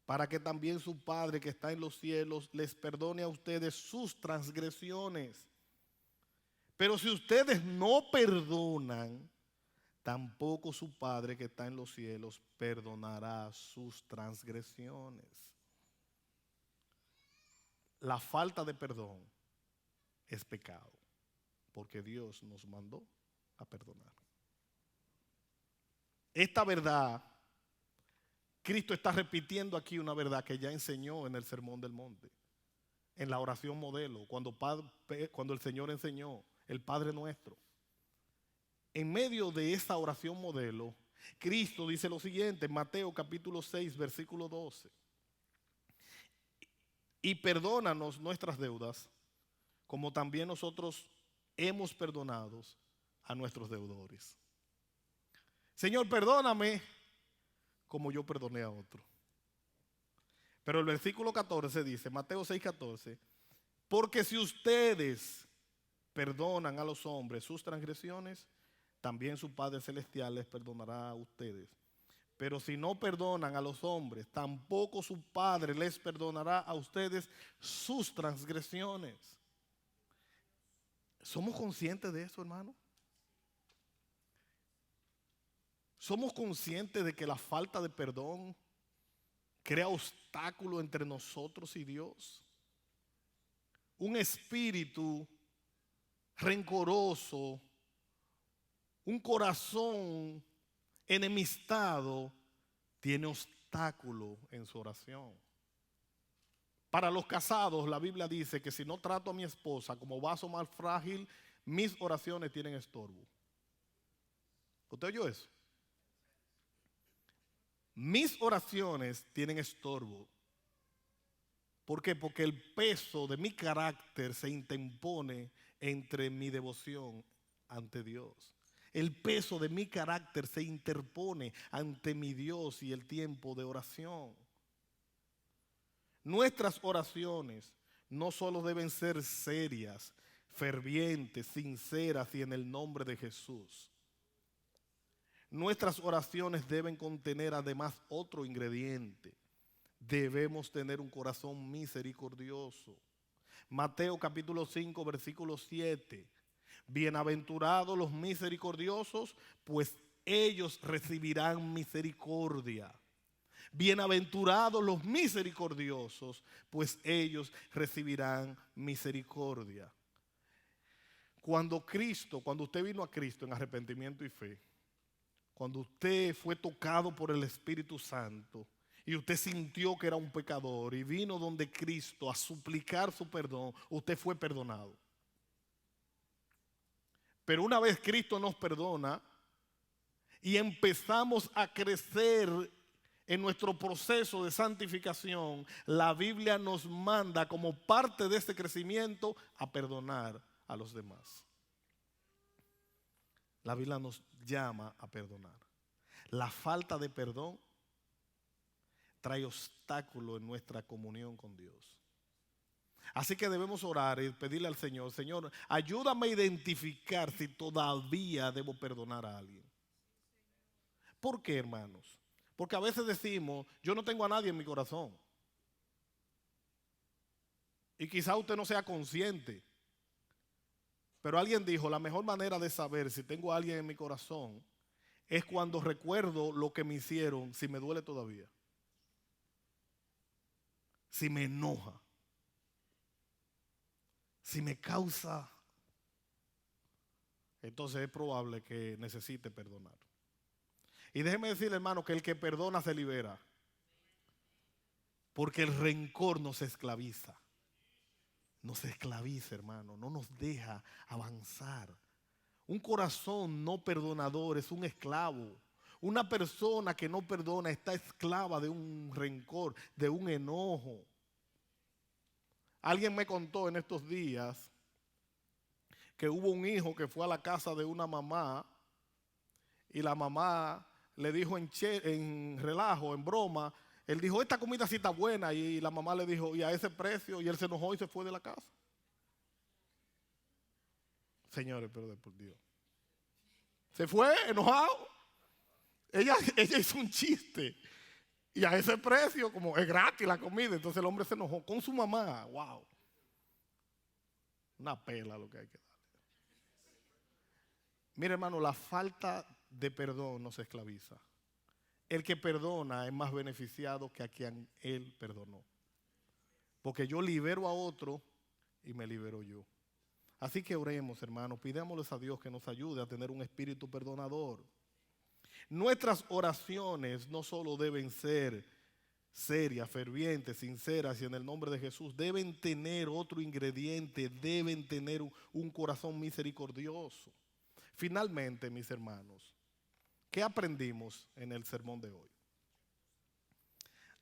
para que también su Padre que está en los cielos les perdone a ustedes sus transgresiones. Pero si ustedes no perdonan, tampoco su Padre que está en los cielos perdonará sus transgresiones. La falta de perdón es pecado, porque Dios nos mandó a perdonar. Esta verdad, Cristo está repitiendo aquí una verdad que ya enseñó en el Sermón del Monte, en la oración modelo, cuando el Señor enseñó el Padre Nuestro. En medio de esa oración modelo, Cristo dice lo siguiente en Mateo capítulo 6, versículo 12. Y perdónanos nuestras deudas, como también nosotros hemos perdonado a nuestros deudores. Señor, perdóname como yo perdoné a otro. Pero el versículo 14 dice, Mateo 6, 14, porque si ustedes perdonan a los hombres sus transgresiones, también su Padre Celestial les perdonará a ustedes. Pero si no perdonan a los hombres, tampoco su Padre les perdonará a ustedes sus transgresiones. ¿Somos conscientes de eso, hermano? ¿Somos conscientes de que la falta de perdón crea obstáculo entre nosotros y Dios? Un espíritu rencoroso, un corazón enemistado tiene obstáculo en su oración. Para los casados, la Biblia dice que si no trato a mi esposa como vaso más frágil, mis oraciones tienen estorbo. ¿Usted oyó eso? Mis oraciones tienen estorbo. ¿Por qué? Porque el peso de mi carácter se interpone entre mi devoción ante Dios. El peso de mi carácter se interpone ante mi Dios y el tiempo de oración. Nuestras oraciones no solo deben ser serias, fervientes, sinceras y en el nombre de Jesús. Nuestras oraciones deben contener además otro ingrediente. Debemos tener un corazón misericordioso. Mateo capítulo 5, versículo 7. Bienaventurados los misericordiosos, pues ellos recibirán misericordia. Bienaventurados los misericordiosos, pues ellos recibirán misericordia. Cuando usted vino a Cristo en arrepentimiento y fe, cuando usted fue tocado por el Espíritu Santo y usted sintió que era un pecador y vino donde Cristo a suplicar su perdón, usted fue perdonado. Pero una vez Cristo nos perdona y empezamos a crecer en nuestro proceso de santificación, la Biblia nos manda como parte de ese crecimiento a perdonar a los demás. La Biblia nos llama a perdonar. La falta de perdón trae obstáculo en nuestra comunión con Dios. Así que debemos orar y pedirle al Señor, Señor, ayúdame a identificar si todavía debo perdonar a alguien. ¿Por qué, hermanos? Porque a veces decimos, yo no tengo a nadie en mi corazón. Y quizá usted no sea consciente. Pero alguien dijo, la mejor manera de saber si tengo a alguien en mi corazón es cuando recuerdo lo que me hicieron, si me duele todavía. Si me enoja. Si me causa. Entonces es probable que necesite perdonar. Y déjeme decirle, hermano, que el que perdona se libera. Porque el rencor nos esclaviza. Nos esclaviza, hermano. No nos deja avanzar. Un corazón no perdonador es un esclavo. Una persona que no perdona está esclava de un rencor, de un enojo. Alguien me contó en estos días que hubo un hijo que fue a la casa de una mamá y la mamá le dijo en relajo, en broma, él dijo, esta comida sí está buena, y la mamá le dijo, y a ese precio, y él se enojó y se fue de la casa. Señores, pero por Dios. Se fue enojado. Ella hizo un chiste. Y a ese precio, como es gratis la comida, entonces el hombre se enojó con su mamá. Wow. Una pela lo que hay que dar. Mire, hermano, la falta de perdón nos esclaviza. El que perdona es más beneficiado que a quien él perdonó. Porque yo libero a otro y me libero yo. Así que oremos, hermanos, pidámosles a Dios que nos ayude a tener un espíritu perdonador. Nuestras oraciones no solo deben ser serias, fervientes, sinceras y en el nombre de Jesús, deben tener otro ingrediente, deben tener un corazón misericordioso. Finalmente, mis hermanos, ¿qué aprendimos en el sermón de hoy?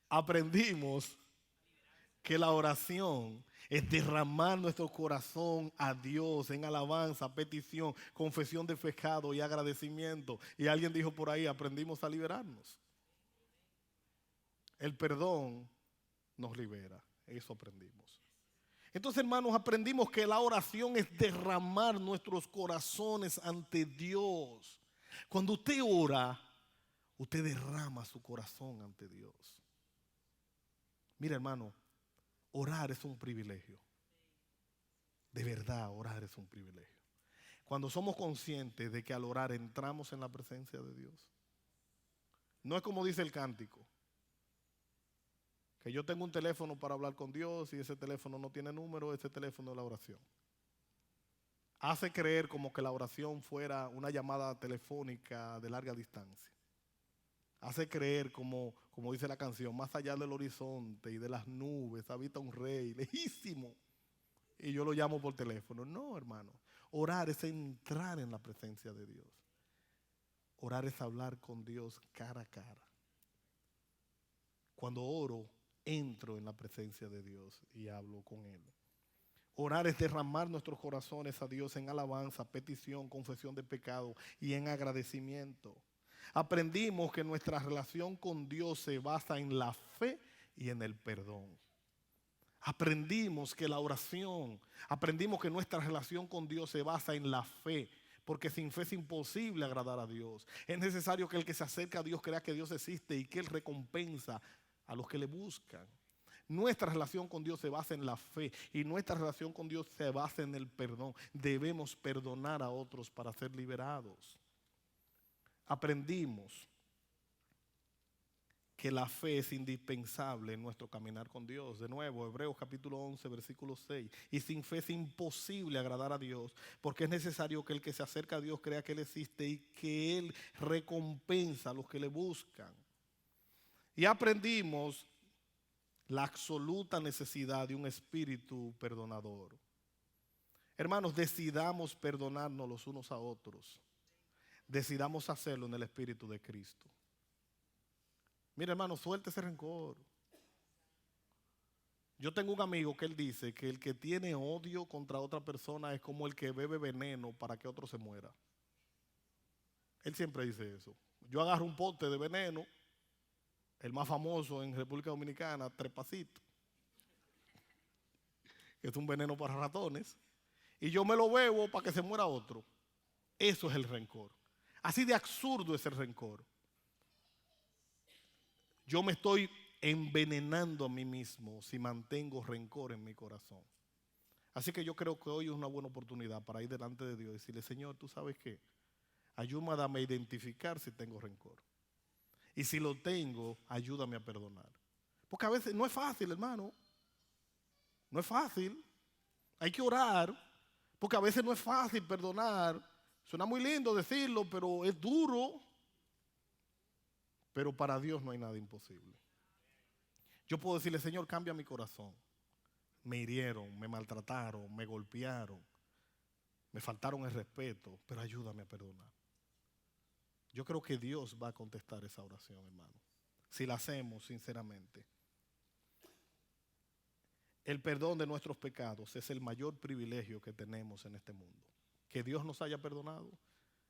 Aprendimos que la oración es derramar nuestro corazón a Dios en alabanza, petición, confesión de pecado y agradecimiento. Y alguien dijo por ahí, aprendimos a liberarnos. El perdón nos libera, eso aprendimos. Entonces, hermanos, aprendimos que la oración es derramar nuestros corazones ante Dios. Cuando usted ora, usted derrama su corazón ante Dios. Mira, hermano, orar es un privilegio. De verdad, orar es un privilegio. Cuando somos conscientes de que al orar entramos en la presencia de Dios. No es como dice el cántico, que yo tengo un teléfono para hablar con Dios y ese teléfono no tiene número, ese teléfono es la oración. Hace creer como que la oración fuera una llamada telefónica de larga distancia. Hace creer como dice la canción, más allá del horizonte y de las nubes habita un rey lejísimo y yo lo llamo por teléfono. No, hermano. Orar es entrar en la presencia de Dios. Orar es hablar con Dios cara a cara. Cuando oro, entro en la presencia de Dios y hablo con Él. Orar es derramar nuestros corazones a Dios en alabanza, petición, confesión de pecado y en agradecimiento. Aprendimos que nuestra relación con Dios se basa en la fe y en el perdón. Aprendimos que la oración, aprendimos que nuestra relación con Dios se basa en la fe, porque sin fe es imposible agradar a Dios. Es necesario que el que se acerca a Dios crea que Dios existe y que Él recompensa a los que le buscan. Nuestra relación con Dios se basa en la fe y nuestra relación con Dios se basa en el perdón. Debemos perdonar a otros para ser liberados. Aprendimos que la fe es indispensable en nuestro caminar con Dios. De nuevo, Hebreos capítulo 11, versículo 6. Y sin fe es imposible agradar a Dios, porque es necesario que el que se acerca a Dios crea que Él existe y que Él recompensa a los que le buscan. Y aprendimos la absoluta necesidad de un espíritu perdonador. Hermanos, decidamos perdonarnos los unos a otros. Decidamos hacerlo en el Espíritu de Cristo. Mira, hermano, suelte ese rencor. Yo tengo un amigo que él dice que el que tiene odio contra otra persona es como el que bebe veneno para que otro se muera. Él siempre dice eso. Yo agarro un pote de veneno, el más famoso en República Dominicana, Trepacito, que es un veneno para ratones, y yo me lo bebo para que se muera otro. Eso es el rencor. Así de absurdo es el rencor. Yo me estoy envenenando a mí mismo si mantengo rencor en mi corazón. Así que yo creo que hoy es una buena oportunidad para ir delante de Dios y decirle: Señor, ¿tú sabes qué? Ayúdame a identificar si tengo rencor. Y si lo tengo, ayúdame a perdonar. Porque a veces no es fácil, hermano. No es fácil. Hay que orar, porque a veces no es fácil perdonar. Suena muy lindo decirlo, pero es duro. Pero para Dios no hay nada imposible. Yo puedo decirle: Señor, cambia mi corazón. Me hirieron, me maltrataron, me golpearon, me faltaron el respeto, pero ayúdame a perdonar. Yo creo que Dios va a contestar esa oración, hermano, si la hacemos sinceramente. El perdón de nuestros pecados es el mayor privilegio que tenemos en este mundo. Que Dios nos haya perdonado,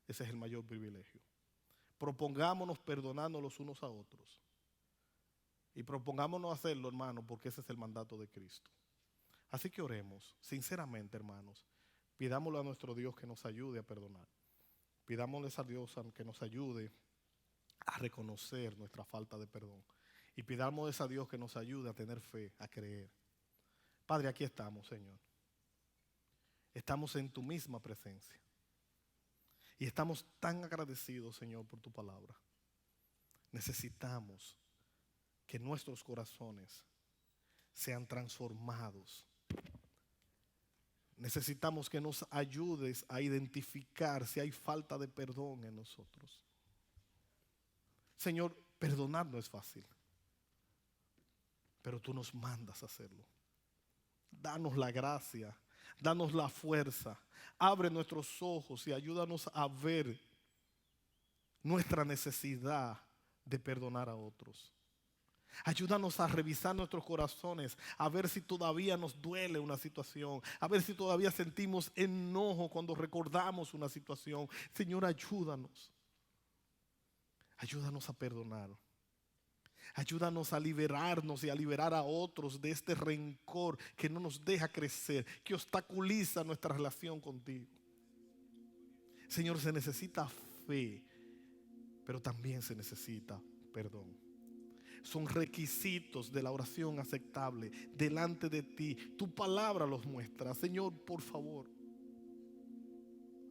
ese es el mayor privilegio. Propongámonos perdonarnos los unos a otros. Y propongámonos hacerlo, hermano, porque ese es el mandato de Cristo. Así que oremos, sinceramente, hermanos. Pidámosle a nuestro Dios que nos ayude a perdonar. Pidámosle a Dios que nos ayude a reconocer nuestra falta de perdón. Y pidámosle a Dios que nos ayude a tener fe, a creer. Padre, aquí estamos, Señor. Estamos en tu misma presencia. Y estamos tan agradecidos, Señor, por tu palabra. Necesitamos que nuestros corazones sean transformados. Necesitamos que nos ayudes a identificar si hay falta de perdón en nosotros. Señor, perdonar no es fácil, pero tú nos mandas a hacerlo. Danos la gracia, danos la fuerza, abre nuestros ojos y ayúdanos a ver nuestra necesidad de perdonar a otros. Ayúdanos a revisar nuestros corazones, a ver si todavía nos duele una situación, a ver si todavía sentimos enojo cuando recordamos una situación. Señor, ayúdanos. Ayúdanos a perdonar. Ayúdanos a liberarnos y a liberar a otros de este rencor que no nos deja crecer, que obstaculiza nuestra relación contigo. Señor, se necesita fe, pero también se necesita perdón. Son requisitos de la oración aceptable delante de ti. Tu palabra los muestra. Señor, por favor,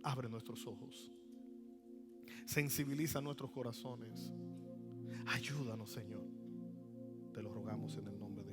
abre nuestros ojos. Sensibiliza nuestros corazones. Ayúdanos, Señor. Te lo rogamos en el nombre de